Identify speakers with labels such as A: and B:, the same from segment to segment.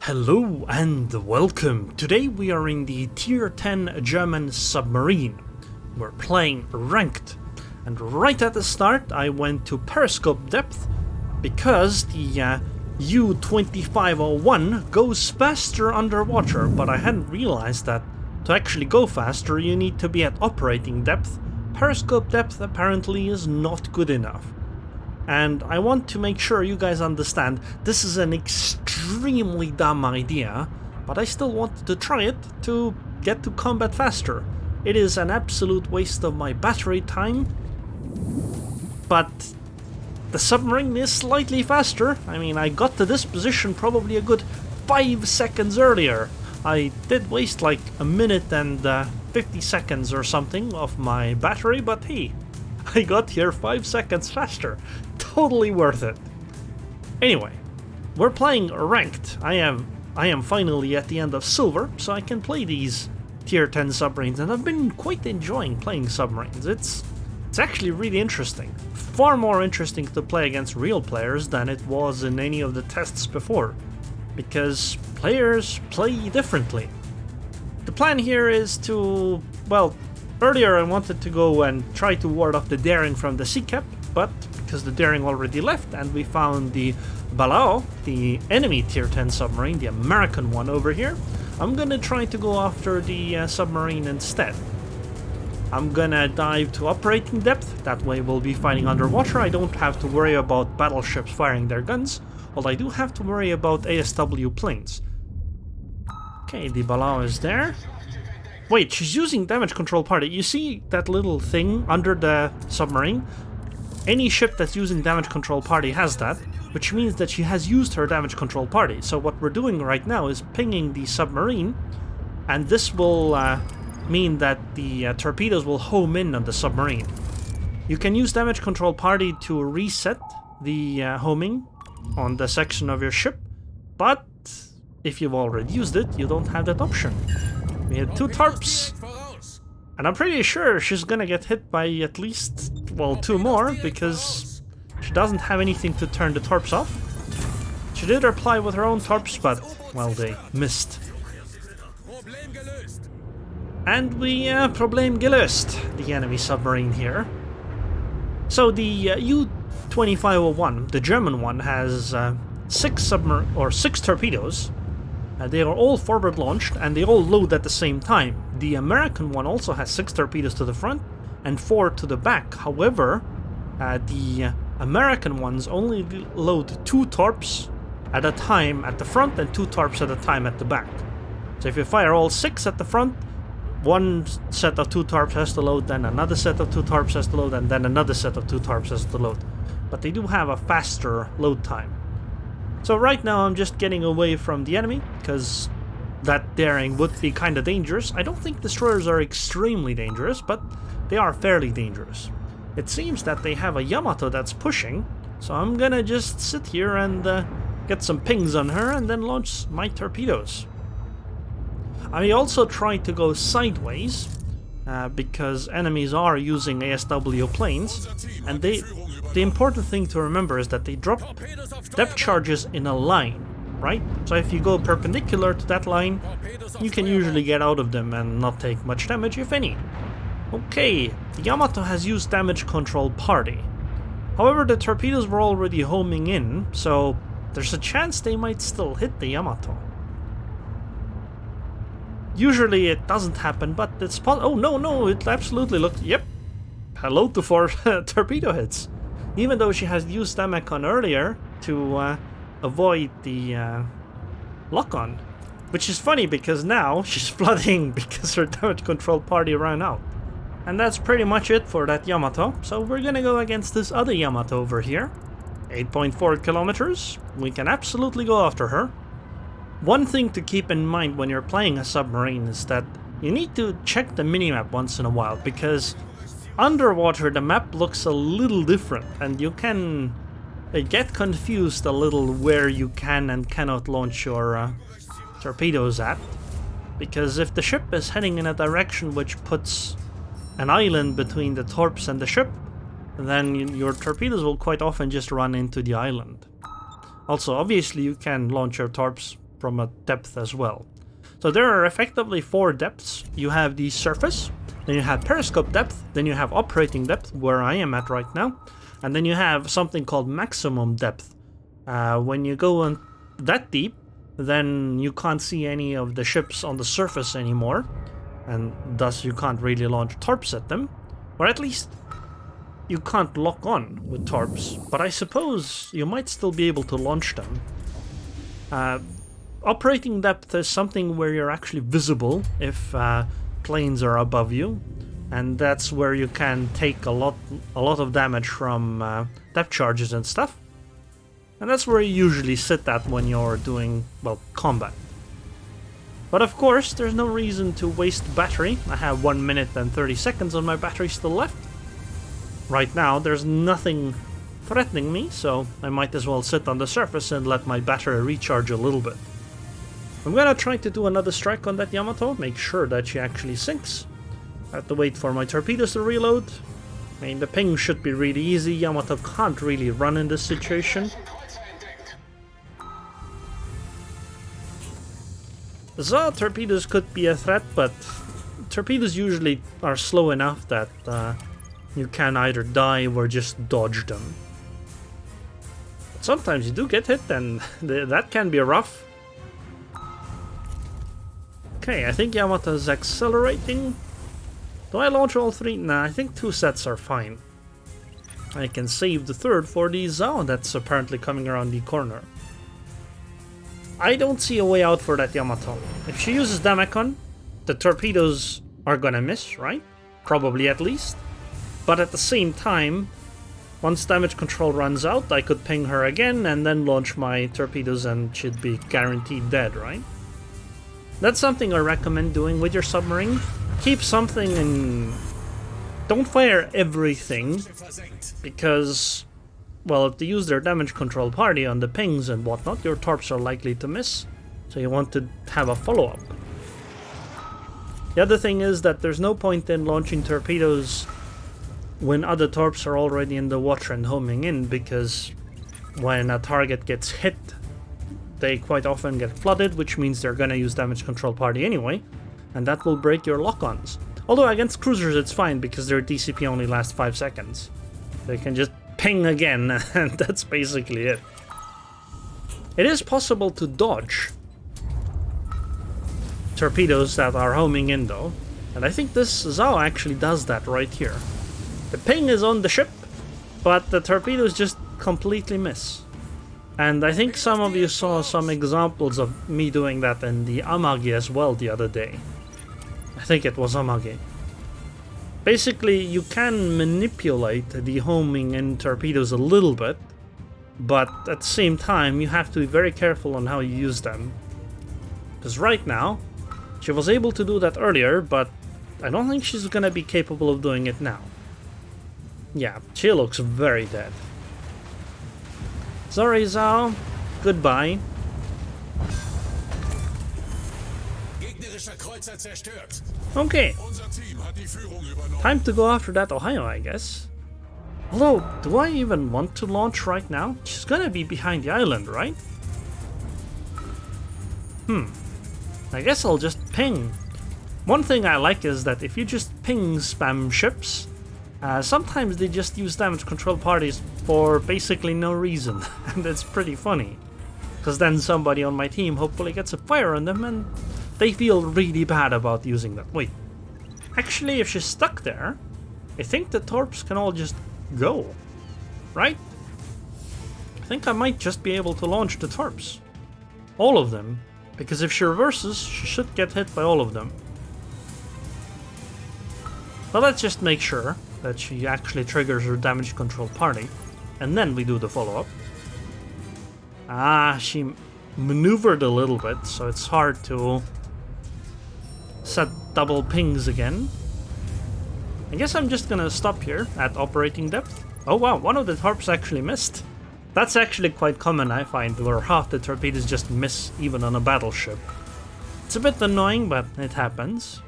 A: Hello and welcome. Today we are in the Tier 10 German Submarine. We're playing Ranked. And right at the start I went to periscope depth because the U-2501 goes faster underwater, but I hadn't realized that to actually go faster you need to be at operating depth. Periscope depth apparently is not good enough. And I want to make sure you guys understand this is an extremely dumb idea, but I still wanted to try it to get to combat faster. It is an absolute waste of my battery time, but the submarine is slightly faster. I mean, I got to this position probably a good 5 seconds earlier. I did waste like a minute and 50 seconds or something of my battery, but hey, I got here 5 seconds faster. Totally worth it. Anyway, we're playing Ranked. I am finally at the end of Silver, so I can play these Tier 10 submarines, and I've been quite enjoying playing submarines. It's actually really interesting. Far more interesting to play against real players than it was in any of the tests before, because players play differently. The plan here is to, well, earlier I wanted to go and try to ward off the Daring from the sea cap, but because the Daring already left and we found the Balao, the enemy Tier 10 submarine, the American one over here, I'm gonna try to go after the submarine instead. I'm gonna dive to operating depth, that way we'll be fighting underwater. I don't have to worry about battleships firing their guns, although I do have to worry about ASW planes. Okay, the Balao is there. Wait, she's using damage control party. You see that little thing under the submarine? Any ship that's using damage control party has that, which means that she has used her damage control party. So what we're doing right now is pinging the submarine, and this will mean that the torpedoes will home in on the submarine. You can use damage control party to reset the homing on the section of your ship, but if you've already used it, you don't have that option. We had 2 tarps, and I'm pretty sure she's gonna get hit by at least, well, 2 more, because she doesn't have anything to turn the torps off. She did reply with her own torps, but, well, they missed. And we, Problem gelöst, the enemy submarine here. So the U-2501, the German one, has 6 torpedoes. They are all forward launched and they all load at the same time. The American one also has 6 torpedoes to the front and 4 to the back. However, the American ones only load 2 torps at a time at the front and 2 torps at a time at the back. So if you fire all 6 at the front, one set of 2 torps has to load, then another set of 2 torps has to load, and then another set of 2 torps has to load. But they do have a faster load time. So right now I'm just getting away from the enemy, because that Daring would be kind of dangerous. I don't think destroyers are extremely dangerous, but they are fairly dangerous. It seems that they have a Yamato that's pushing, so I'm gonna just sit here and get some pings on her and then launch my torpedoes. I also try to go sideways, because enemies are using ASW planes, and the important thing to remember is that they drop depth charges in a line, right? So if you go perpendicular to that line, you can usually get out of them and not take much damage, if any. Okay, the Yamato has used damage control party. However, the torpedoes were already homing in, so there's a chance they might still hit the Yamato. Usually it doesn't happen, but it's oh no, it absolutely looked, yep, hello to 4 torpedo hits. Even though she has used Damacon earlier to avoid the lock-on. Which is funny because now she's flooding because her damage control party ran out. And that's pretty much it for that Yamato, so we're gonna go against this other Yamato over here. 8.4 kilometers, we can absolutely go after her. One thing to keep in mind when you're playing a submarine is that you need to check the minimap once in a while, because underwater the map looks a little different and you can get confused a little where you can and cannot launch your torpedoes at. Because if the ship is heading in a direction which puts an island between the torps and the ship, then your torpedoes will quite often just run into the island. Also, obviously, you can launch your torps from a depth as well. So there are effectively 4 depths. You have the surface, then you have periscope depth, then you have operating depth, where I am at right now, and then you have something called maximum depth. When you go on that deep, then you can't see any of the ships on the surface anymore, and thus you can't really launch torps at them, or at least you can't lock on with torps, but I suppose you might still be able to launch them. Operating depth is something where you're actually visible if planes are above you, and that's where you can take a lot of damage from depth charges and stuff. And that's where you usually sit at when you're doing, well, combat. But of course, there's no reason to waste battery. I have 1 minute and 30 seconds on my battery still left. Right now, there's nothing threatening me, so I might as well sit on the surface and let my battery recharge a little bit. I'm gonna try to do another strike on that Yamato, make sure that she actually sinks. I have to wait for my torpedoes to reload. I mean, the ping should be really easy. Yamato can't really run in this situation. So torpedoes could be a threat, but torpedoes usually are slow enough that you can either dive or just dodge them. But sometimes you do get hit, and that can be rough. Okay, I think Yamato is accelerating. Do I launch all 3? Nah, I think 2 sets are fine. I can save the 3rd for the Zao that's apparently coming around the corner. I don't see a way out for that Yamato. If she uses Damacon, the torpedoes are gonna miss, right? Probably at least. But at the same time, once damage control runs out, I could ping her again and then launch my torpedoes and she'd be guaranteed dead, right? That's something I recommend doing with your submarine. Keep something in... Don't fire everything, because, well, if they use their damage control party on the pings and whatnot, your torps are likely to miss, so you want to have a follow-up. The other thing is that there's no point in launching torpedoes when other torps are already in the water and homing in, because when a target gets hit, they quite often get flooded, which means they're gonna use damage control party anyway, and that will break your lock-ons. Although against cruisers it's fine, because their DCP only lasts 5 seconds. They can just ping again, and that's basically it. It is possible to dodge torpedoes that are homing in though, and I think this Zao actually does that right here. The ping is on the ship, but the torpedoes just completely miss. And I think some of you saw some examples of me doing that in the Amagi as well the other day. I think it was Amagi. Basically, you can manipulate the homing in torpedoes a little bit, but at the same time, you have to be very careful on how you use them. Because right now, she was able to do that earlier, but I don't think she's gonna be capable of doing it now. Yeah, she looks very dead. Sorry, Zao. Goodbye. Okay. Time to go after that Ohio, I guess. Although, do I even want to launch right now? She's gonna be behind the island, right? I guess I'll just ping. One thing I like is that if you just ping spam ships, sometimes they just use damage control parties for basically no reason, and it's pretty funny. Because then somebody on my team hopefully gets a fire on them and they feel really bad about using that. Wait, actually if she's stuck there, I think the torps can all just go, right? I think I might just be able to launch the torps. All of them, because if she reverses, she should get hit by all of them. But let's just make sure that she actually triggers her damage control party, and then we do the follow-up. Ah, she maneuvered a little bit, so it's hard to set double pings again. I guess I'm just gonna stop here at operating depth. Oh wow, one of the torps actually missed. That's actually quite common, I find, where half the torpedoes just miss even on a battleship. It's a bit annoying, but it happens.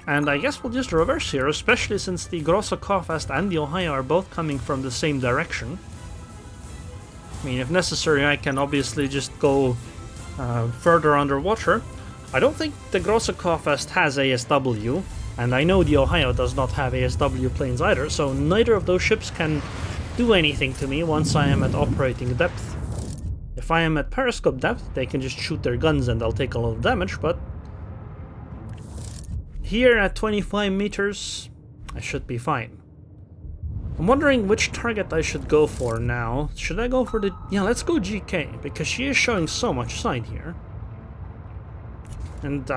A: And I guess we'll just reverse here, especially since the Grossa Kaufast and the Ohio are both coming from the same direction. I mean, if necessary, I can obviously just go further underwater. I don't think the Grossekofest has ASW, and I know the Ohio does not have ASW planes either, so neither of those ships can do anything to me once I am at operating depth. If I am at periscope depth, they can just shoot their guns and I'll take a lot of damage, but here at 25 meters, I should be fine. I'm wondering which target I should go for now. Should I go for the... Yeah, let's go GK, because she is showing so much side here. And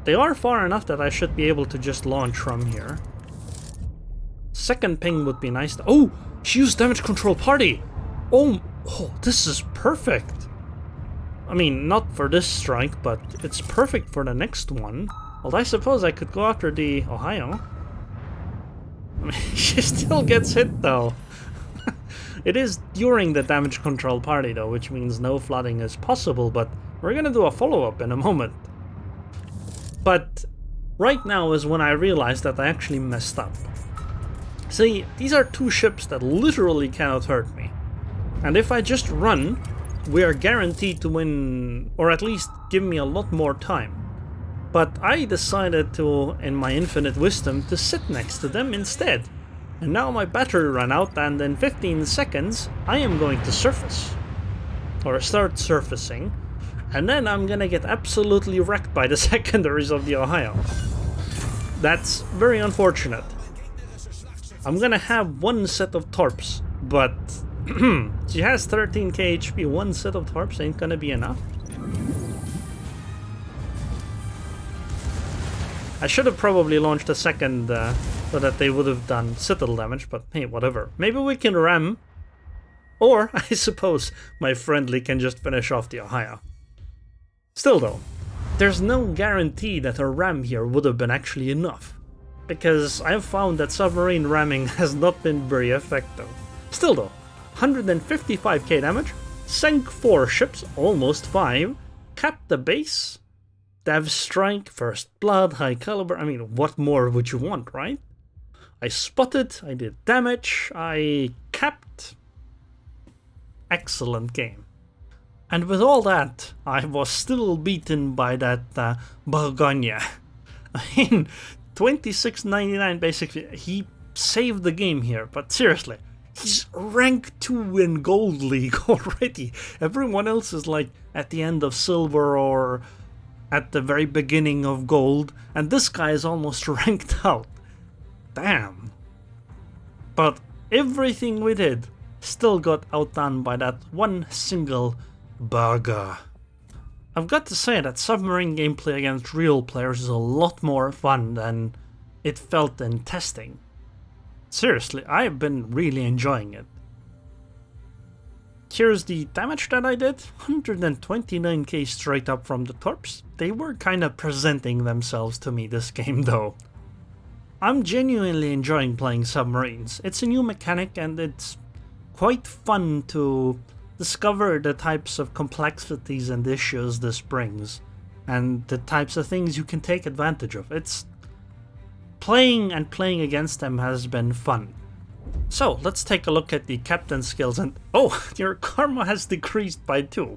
A: they are far enough that I should be able to just launch from here. Second ping would be nice. Oh, she used damage control party! Oh, this is perfect! I mean, not for this strike, but it's perfect for the next one. Well, I suppose I could go after the Ohio. I mean, she still gets hit, though. It is during the damage control party, though, which means no flooding is possible, but we're gonna do a follow-up in a moment. But right now is when I realized that I actually messed up. See, these are two ships that literally cannot hurt me. And if I just run, we are guaranteed to win, or at least give me a lot more time. But I decided to, in my infinite wisdom, to sit next to them instead. And now my battery ran out, and in 15 seconds I am going to surface. Or start surfacing. And then I'm gonna get absolutely wrecked by the secondaries of the Ohio. That's very unfortunate. I'm gonna have one set of torps, but she has 13k HP, one set of torps ain't gonna be enough. I should have probably launched a second so that they would have done citadel damage, but hey, whatever. Maybe we can ram, or I suppose my friendly can just finish off the Ohio. Still though, there's no guarantee that a ram here would have been actually enough, because I've found that submarine ramming has not been very effective. Still though, 155k damage, sank 4 ships, almost 5, capped the base, Dev Strike, First Blood, High Caliber, I mean, what more would you want, right? I spotted, I did damage, I capped. Excellent game. And with all that, I was still beaten by that Bourgogne. I mean, 26.99 basically. He saved the game here, but seriously, he's rank 2 in Gold League already. Everyone else is like at the end of Silver or at the very beginning of Gold, and this guy is almost ranked out. Damn. But everything we did still got outdone by that one single burger. I've got to say that submarine gameplay against real players is a lot more fun than it felt in testing. Seriously, I've been really enjoying it. Here's the damage that I did, 129k straight up from the torps. They were kinda presenting themselves to me this game though. I'm genuinely enjoying playing submarines. It's a new mechanic and it's quite fun to discover the types of complexities and issues this brings, and the types of things you can take advantage of. It's playing against them has been fun. So let's take a look at the captain skills, and oh, your karma has decreased by 2.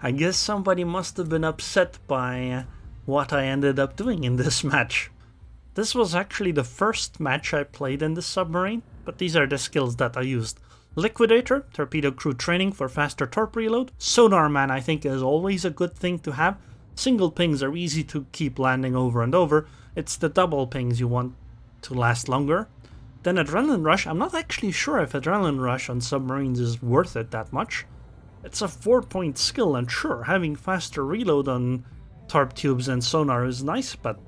A: I guess somebody must have been upset by what I ended up doing in this match. This was actually the first match I played in the submarine, but these are the skills that I used. Liquidator, torpedo crew training for faster torp reload. Sonar man I think is always a good thing to have. Single pings are easy to keep landing over and over. It's the double pings you want to last longer. Then Adrenaline Rush. I'm not actually sure if Adrenaline Rush on submarines is worth it that much. It's a 4-point skill, and sure, having faster reload on torp tubes and sonar is nice, but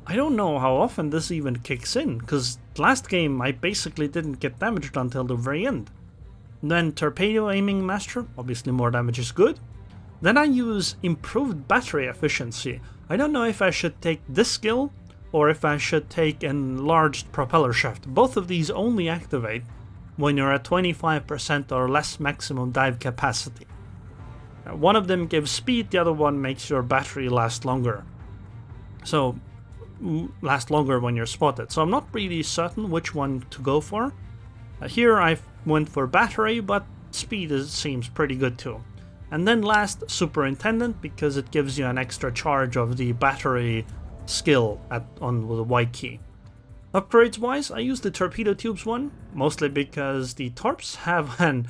A: I don't know how often this even kicks in, because last game I basically didn't get damaged until the very end. Then Torpedo Aiming Master, obviously more damage is good. Then I use Improved Battery Efficiency. I don't know if I should take this skill or if I should take Enlarged Propeller Shaft. Both of these only activate when you're at 25% or less maximum dive capacity. One of them gives speed, the other one makes your battery last longer. So, last longer when you're spotted. So I'm not really certain which one to go for. Here I went for battery, but speed seems pretty good too. And then last, Superintendent, because it gives you an extra charge of the battery skill on the Y key. Upgrades wise, I use the torpedo tubes one, mostly because the torps have an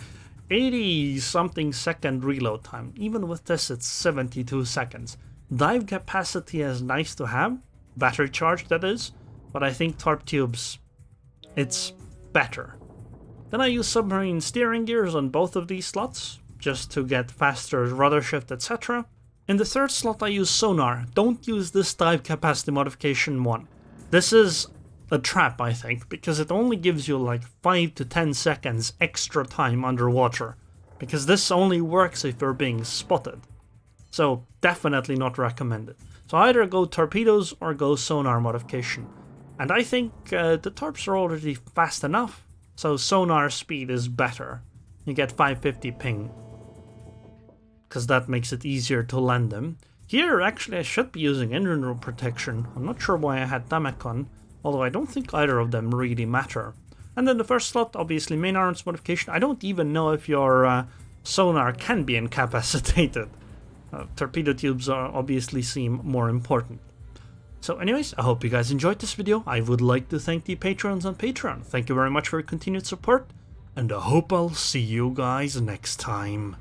A: 80 something second reload time. Even with this it's 72 seconds. Dive capacity is nice to have, battery charge that is, but I think torp tubes, it's better. Then I use submarine steering gears on both of these slots, just to get faster rudder shift, etc. In the third slot I use sonar. Don't use this dive capacity modification one. This is a trap, I think, because it only gives you like 5 to 10 seconds extra time underwater, because this only works if you're being spotted. So definitely not recommended. So either go torpedoes or go sonar modification. And I think the torps are already fast enough, so sonar speed is better. You get 550 ping, because that makes it easier to land them. Here actually I should be using engine room protection. I'm not sure why I had Damek on, although I don't think either of them really matter. And then the first slot, obviously main arms modification. I don't even know if your sonar can be incapacitated. Torpedo tubes obviously seem more important. So anyways, I hope you guys enjoyed this video. I would like to thank the patrons on Patreon. Thank you very much for your continued support, and I hope I'll see you guys next time.